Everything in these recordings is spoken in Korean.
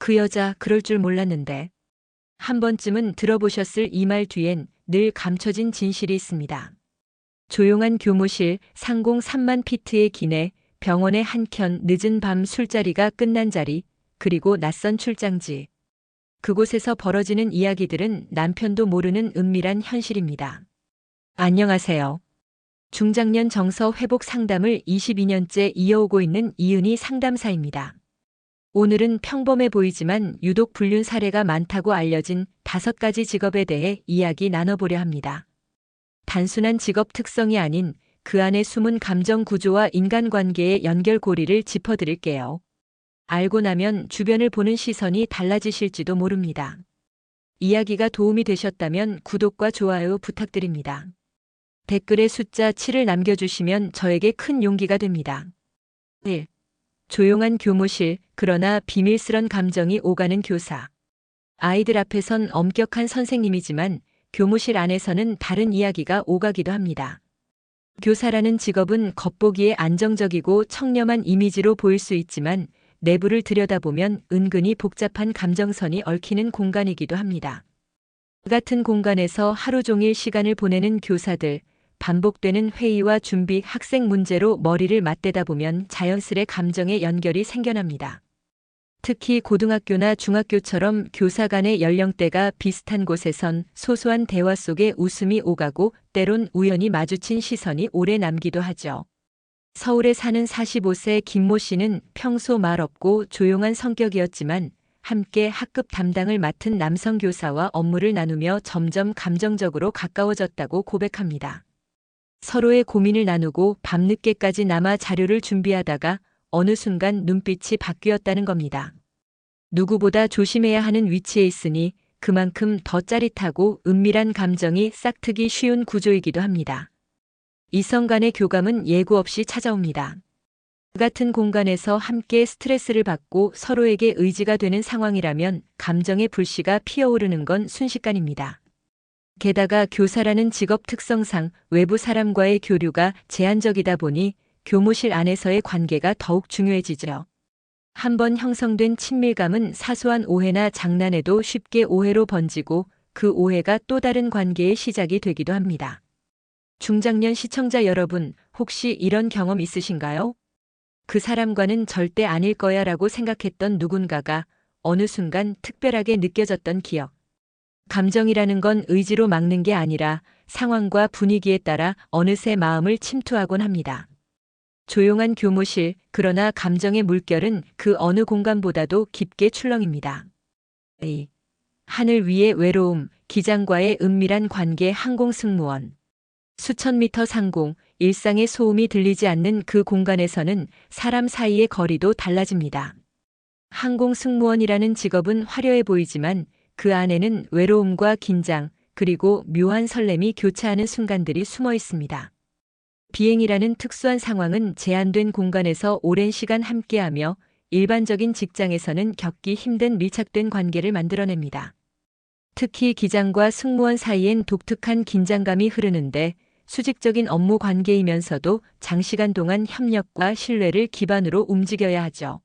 그 여자 그럴 줄 몰랐는데. 한 번쯤은 들어보셨을 이 말 뒤엔 늘 감춰진 진실이 있습니다. 조용한 교무실, 상공 3만 피트의 기내, 병원의 한켠 늦은 밤 술자리가 끝난 자리, 그리고 낯선 출장지. 그곳에서 벌어지는 이야기들은 남편도 모르는 은밀한 현실입니다. 안녕하세요. 중장년 정서 회복 상담을 22년째 이어오고 있는 이은희 상담사입니다. 오늘은 평범해 보이지만 유독 불륜 사례가 많다고 알려진 5가지 직업에 대해 이야기 나눠보려 합니다. 단순한 직업 특성이 아닌 그 안에 숨은 감정 구조와 인간관계의 연결고리를 짚어드릴게요. 알고 나면 주변을 보는 시선이 달라지실지도 모릅니다. 이야기가 도움이 되셨다면 구독과 좋아요 부탁드립니다. 댓글에 숫자 7을 남겨주시면 저에게 큰 용기가 됩니다. 1. 조용한 교무실, 그러나 비밀스런 감정이 오가는 교사. 아이들 앞에선 엄격한 선생님이지만 교무실 안에서는 다른 이야기가 오가기도 합니다. 교사라는 직업은 겉보기에 안정적이고 청렴한 이미지로 보일 수 있지만 내부를 들여다보면 은근히 복잡한 감정선이 얽히는 공간이기도 합니다. 같은 공간에서 하루 종일 시간을 보내는 교사들, 반복되는 회의와 준비, 학생 문제로 머리를 맞대다 보면 자연스레 감정의 연결이 생겨납니다. 특히 고등학교나 중학교처럼 교사 간의 연령대가 비슷한 곳에선 소소한 대화 속에 웃음이 오가고 때론 우연히 마주친 시선이 오래 남기도 하죠. 서울에 사는 45세 김모 씨는 평소 말 없고 조용한 성격이었지만 함께 학급 담당을 맡은 남성 교사와 업무를 나누며 점점 감정적으로 가까워졌다고 고백합니다. 서로의 고민을 나누고 밤늦게까지 남아 자료를 준비하다가 어느 순간 눈빛이 바뀌었다는 겁니다. 누구보다 조심해야 하는 위치에 있으니 그만큼 더 짜릿하고 은밀한 감정이 싹트기 쉬운 구조이기도 합니다. 이성 간의 교감은 예고 없이 찾아옵니다. 같은 공간에서 함께 스트레스를 받고 서로에게 의지가 되는 상황이라면 감정의 불씨가 피어오르는 건 순식간입니다. 게다가 교사라는 직업 특성상 외부 사람과의 교류가 제한적이다 보니 교무실 안에서의 관계가 더욱 중요해지죠. 한번 형성된 친밀감은 사소한 오해나 장난에도 쉽게 오해로 번지고 그 오해가 또 다른 관계의 시작이 되기도 합니다. 중장년 시청자 여러분, 혹시 이런 경험 있으신가요? 그 사람과는 절대 아닐 거야 라고 생각했던 누군가가 어느 순간 특별하게 느껴졌던 기억. 감정이라는 건 의지로 막는 게 아니라 상황과 분위기에 따라 어느새 마음을 침투하곤 합니다. 조용한 교무실, 그러나 감정의 물결은 그 어느 공간보다도 깊게 출렁입니다. 하늘 위의 외로움, 기장과의 은밀한 관계, 항공승무원. 수천 미터 상공, 일상의 소음이 들리지 않는 그 공간에서는 사람 사이의 거리도 달라집니다. 항공승무원이라는 직업은 화려해 보이지만 그 안에는 외로움과 긴장, 그리고 묘한 설렘이 교차하는 순간들이 숨어 있습니다. 비행이라는 특수한 상황은 제한된 공간에서 오랜 시간 함께하며 일반적인 직장에서는 겪기 힘든 밀착된 관계를 만들어냅니다. 특히 기장과 승무원 사이엔 독특한 긴장감이 흐르는데 수직적인 업무 관계이면서도 장시간 동안 협력과 신뢰를 기반으로 움직여야 하죠.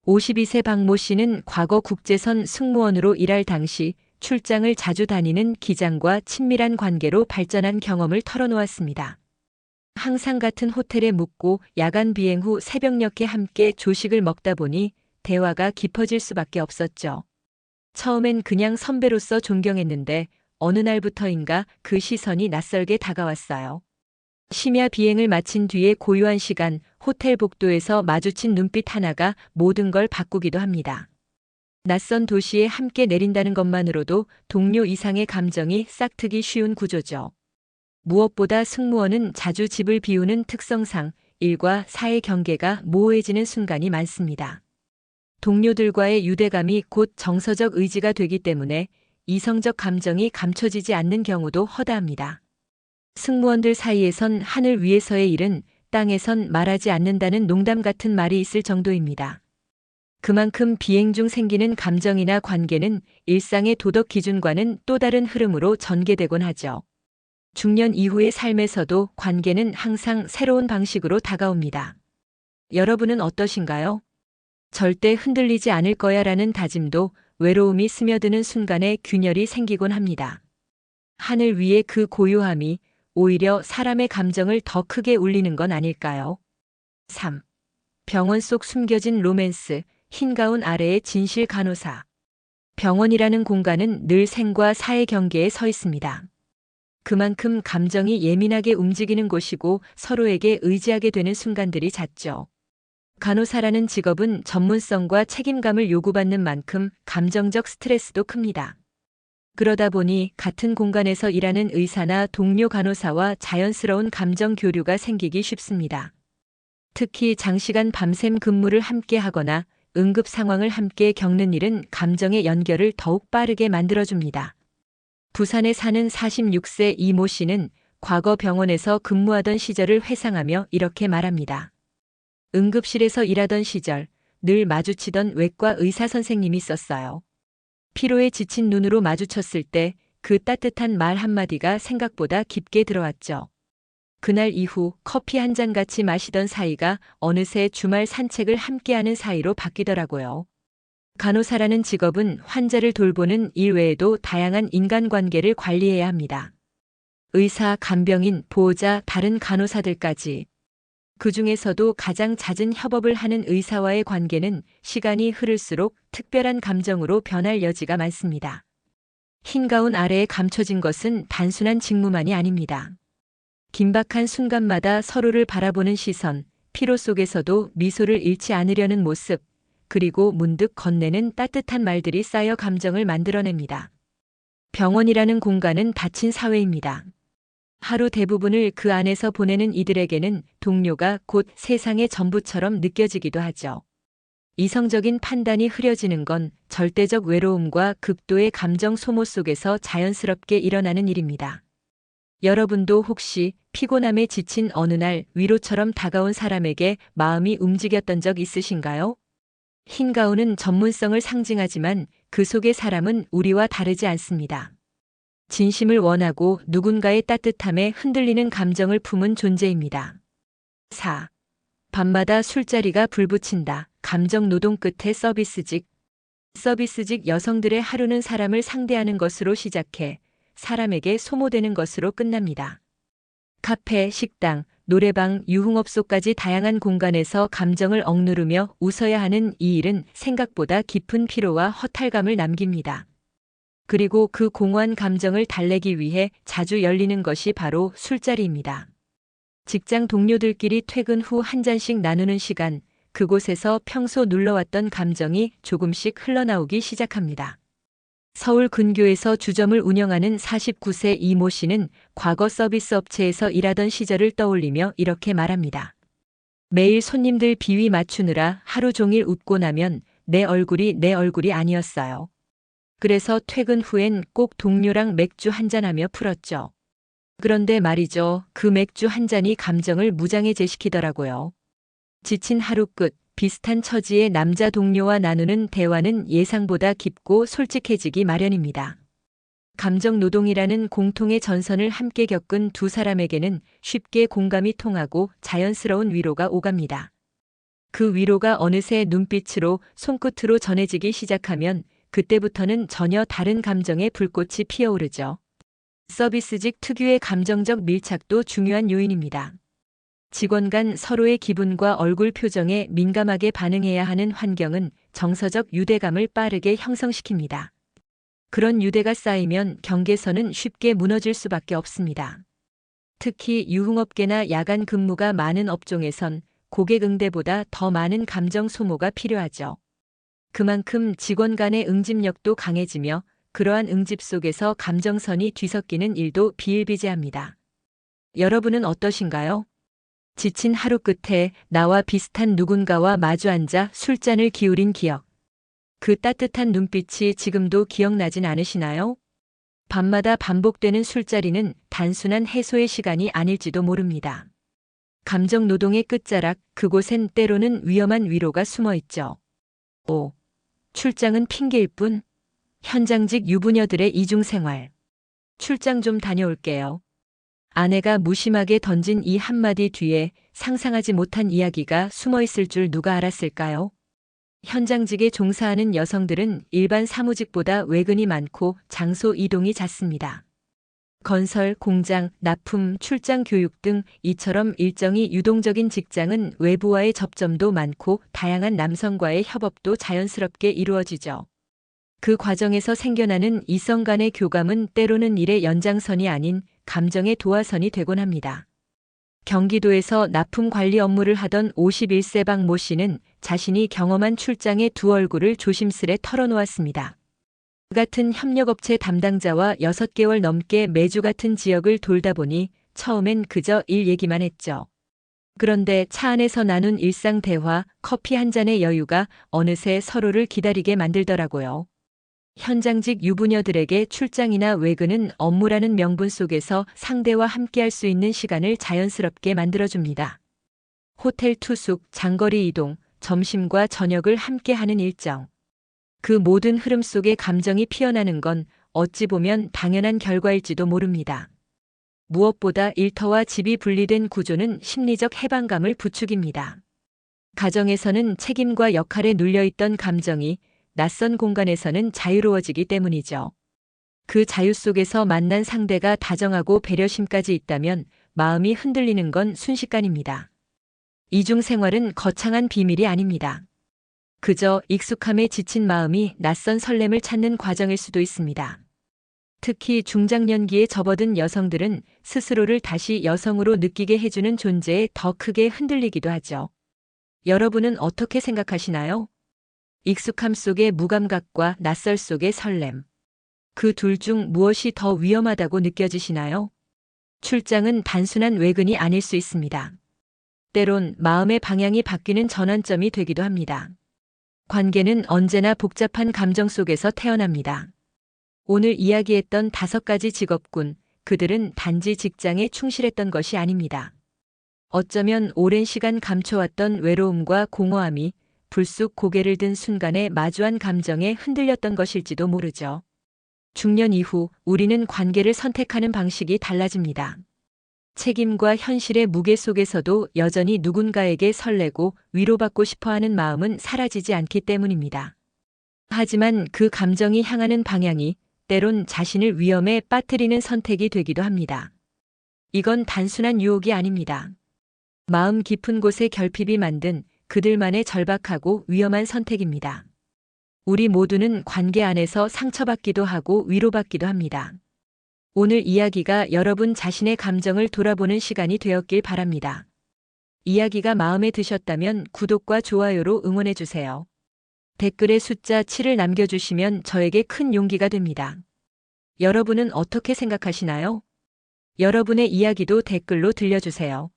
52세 박모 씨는 과거 국제선 승무원으로 일할 당시 출장을 자주 다니는 기장과 친밀한 관계로 발전한 경험을 털어놓았습니다. 항상 같은 호텔에 묵고 야간 비행 후 새벽녘에 함께 조식을 먹다 보니 대화가 깊어질 수밖에 없었죠. 처음엔 그냥 선배로서 존경했는데 어느 날부터인가 그 시선이 낯설게 다가왔어요. 심야 비행을 마친 뒤에 고요한 시간, 호텔 복도에서 마주친 눈빛 하나가 모든 걸 바꾸기도 합니다. 낯선 도시에 함께 내린다는 것만으로도 동료 이상의 감정이 싹트기 쉬운 구조죠. 무엇보다 승무원은 자주 집을 비우는 특성상 일과 사의 경계가 모호해지는 순간이 많습니다. 동료들과의 유대감이 곧 정서적 의지가 되기 때문에 이성적 감정이 감춰지지 않는 경우도 허다합니다. 승무원들 사이에선 하늘 위에서의 일은 땅에선 말하지 않는다는 농담 같은 말이 있을 정도입니다. 그만큼 비행 중 생기는 감정이나 관계는 일상의 도덕 기준과는 또 다른 흐름으로 전개되곤 하죠. 중년 이후의 삶에서도 관계는 항상 새로운 방식으로 다가옵니다. 여러분은 어떠신가요? 절대 흔들리지 않을 거야라는 다짐도 외로움이 스며드는 순간에 균열이 생기곤 합니다. 하늘 위의 그 고요함이 오히려 사람의 감정을 더 크게 울리는 건 아닐까요? 3. 병원 속 숨겨진 로맨스, 흰 가운 아래의 진실 간호사. 병원이라는 공간은 늘 생과 사의 경계에 서 있습니다. 그만큼 감정이 예민하게 움직이는 곳이고 서로에게 의지하게 되는 순간들이 잦죠. 간호사라는 직업은 전문성과 책임감을 요구받는 만큼 감정적 스트레스도 큽니다. 그러다 보니 같은 공간에서 일하는 의사나 동료 간호사와 자연스러운 감정 교류가 생기기 쉽습니다. 특히 장시간 밤샘 근무를 함께 하거나 응급 상황을 함께 겪는 일은 감정의 연결을 더욱 빠르게 만들어줍니다. 부산에 사는 46세 이모 씨는 과거 병원에서 근무하던 시절을 회상하며 이렇게 말합니다. 응급실에서 일하던 시절 늘 마주치던 외과 의사 선생님이 있었어요. 피로에 지친 눈으로 마주쳤을 때 그 따뜻한 말 한마디가 생각보다 깊게 들어왔죠. 그날 이후 커피 한 잔 같이 마시던 사이가 어느새 주말 산책을 함께하는 사이로 바뀌더라고요. 간호사라는 직업은 환자를 돌보는 일 외에도 다양한 인간관계를 관리해야 합니다. 의사, 간병인, 보호자, 다른 간호사들까지. 그 중에서도 가장 잦은 협업을 하는 의사와의 관계는 시간이 흐를수록 특별한 감정으로 변할 여지가 많습니다. 흰 가운 아래에 감춰진 것은 단순한 직무만이 아닙니다. 긴박한 순간마다 서로를 바라보는 시선, 피로 속에서도 미소를 잃지 않으려는 모습, 그리고 문득 건네는 따뜻한 말들이 쌓여 감정을 만들어냅니다. 병원이라는 공간은 닫힌 사회입니다. 하루 대부분을 그 안에서 보내는 이들에게는 동료가 곧 세상의 전부처럼 느껴지기도 하죠. 이성적인 판단이 흐려지는 건 절대적 외로움과 극도의 감정 소모 속에서 자연스럽게 일어나는 일입니다. 여러분도 혹시 피곤함에 지친 어느 날 위로처럼 다가온 사람에게 마음이 움직였던 적 있으신가요? 흰 가운은 전문성을 상징하지만 그 속의 사람은 우리와 다르지 않습니다. 진심을 원하고 누군가의 따뜻함에 흔들리는 감정을 품은 존재입니다. 4. 밤마다 술자리가 불붙인다. 감정 노동 끝에 서비스직. 서비스직 여성들의 하루는 사람을 상대하는 것으로 시작해 사람에게 소모되는 것으로 끝납니다. 카페, 식당, 노래방, 유흥업소까지 다양한 공간에서 감정을 억누르며 웃어야 하는 이 일은 생각보다 깊은 피로와 허탈감을 남깁니다. 그리고 그 공허한 감정을 달래기 위해 자주 열리는 것이 바로 술자리입니다. 직장 동료들끼리 퇴근 후 한 잔씩 나누는 시간, 그곳에서 평소 눌러왔던 감정이 조금씩 흘러나오기 시작합니다. 서울 근교에서 주점을 운영하는 49세 이모 씨는 과거 서비스 업체에서 일하던 시절을 떠올리며 이렇게 말합니다. 매일 손님들 비위 맞추느라 하루 종일 웃고 나면 내 얼굴이 아니었어요. 그래서 퇴근 후엔 꼭 동료랑 맥주 한잔하며 풀었죠. 그런데 말이죠. 그 맥주 한 잔이 감정을 무장해제시키더라고요. 지친 하루 끝, 비슷한 처지의 남자 동료와 나누는 대화는 예상보다 깊고 솔직해지기 마련입니다. 감정 노동이라는 공통의 전선을 함께 겪은 두 사람에게는 쉽게 공감이 통하고 자연스러운 위로가 오갑니다. 그 위로가 어느새 눈빛으로 손끝으로 전해지기 시작하면 그때부터는 전혀 다른 감정의 불꽃이 피어오르죠. 서비스직 특유의 감정적 밀착도 중요한 요인입니다. 직원 간 서로의 기분과 얼굴 표정에 민감하게 반응해야 하는 환경은 정서적 유대감을 빠르게 형성시킵니다. 그런 유대가 쌓이면 경계선은 쉽게 무너질 수밖에 없습니다. 특히 유흥업계나 야간 근무가 많은 업종에선 고객 응대보다 더 많은 감정 소모가 필요하죠. 그만큼 직원 간의 응집력도 강해지며 그러한 응집 속에서 감정선이 뒤섞이는 일도 비일비재합니다. 여러분은 어떠신가요? 지친 하루 끝에 나와 비슷한 누군가와 마주 앉아 술잔을 기울인 기억. 그 따뜻한 눈빛이 지금도 기억나진 않으시나요? 밤마다 반복되는 술자리는 단순한 해소의 시간이 아닐지도 모릅니다. 감정 노동의 끝자락, 그곳엔 때로는 위험한 위로가 숨어 있죠. 5. 출장은 핑계일 뿐. 현장직 유부녀들의 이중생활. 출장 좀 다녀올게요. 아내가 무심하게 던진 이 한마디 뒤에 상상하지 못한 이야기가 숨어 있을 줄 누가 알았을까요? 현장직에 종사하는 여성들은 일반 사무직보다 외근이 많고 장소 이동이 잦습니다. 건설, 공장, 납품, 출장 교육 등 이처럼 일정이 유동적인 직장은 외부와의 접점도 많고 다양한 남성과의 협업도 자연스럽게 이루어지죠. 그 과정에서 생겨나는 이성 간의 교감은 때로는 일의 연장선이 아닌 감정의 도화선이 되곤 합니다. 경기도에서 납품 관리 업무를 하던 51세 박 모 씨는 자신이 경험한 출장의 두 얼굴을 조심스레 털어놓았습니다. 같은 협력업체 담당자와 6개월 넘게 매주 같은 지역을 돌다 보니 처음엔 그저 일 얘기만 했죠. 그런데 차 안에서 나눈 일상 대화, 커피 한 잔의 여유가 어느새 서로를 기다리게 만들더라고요. 현장직 유부녀들에게 출장이나 외근은 업무라는 명분 속에서 상대와 함께할 수 있는 시간을 자연스럽게 만들어줍니다. 호텔 투숙, 장거리 이동, 점심과 저녁을 함께하는 일정. 그 모든 흐름 속에 감정이 피어나는 건 어찌 보면 당연한 결과일지도 모릅니다. 무엇보다 일터와 집이 분리된 구조는 심리적 해방감을 부추깁니다. 가정에서는 책임과 역할에 눌려있던 감정이 낯선 공간에서는 자유로워지기 때문이죠. 그 자유 속에서 만난 상대가 다정하고 배려심까지 있다면 마음이 흔들리는 건 순식간입니다. 이중 생활은 거창한 비밀이 아닙니다. 그저 익숙함에 지친 마음이 낯선 설렘을 찾는 과정일 수도 있습니다. 특히 중장년기에 접어든 여성들은 스스로를 다시 여성으로 느끼게 해주는 존재에 더 크게 흔들리기도 하죠. 여러분은 어떻게 생각하시나요? 익숙함 속의 무감각과 낯설 속의 설렘. 그 둘 중 무엇이 더 위험하다고 느껴지시나요? 출장은 단순한 외근이 아닐 수 있습니다. 때론 마음의 방향이 바뀌는 전환점이 되기도 합니다. 관계는 언제나 복잡한 감정 속에서 태어납니다. 오늘 이야기했던 5가지 직업군, 그들은 단지 직장에 충실했던 것이 아닙니다. 어쩌면 오랜 시간 감춰왔던 외로움과 공허함이 불쑥 고개를 든 순간에 마주한 감정에 흔들렸던 것일지도 모르죠. 중년 이후 우리는 관계를 선택하는 방식이 달라집니다. 책임과 현실의 무게 속에서도 여전히 누군가에게 설레고 위로받고 싶어하는 마음은 사라지지 않기 때문입니다. 하지만 그 감정이 향하는 방향이 때론 자신을 위험에 빠뜨리는 선택이 되기도 합니다. 이건 단순한 유혹이 아닙니다. 마음 깊은 곳에 결핍이 만든 그들만의 절박하고 위험한 선택입니다. 우리 모두는 관계 안에서 상처받기도 하고 위로받기도 합니다. 오늘 이야기가 여러분 자신의 감정을 돌아보는 시간이 되었길 바랍니다. 이야기가 마음에 드셨다면 구독과 좋아요로 응원해주세요. 댓글에 숫자 7을 남겨주시면 저에게 큰 용기가 됩니다. 여러분은 어떻게 생각하시나요? 여러분의 이야기도 댓글로 들려주세요.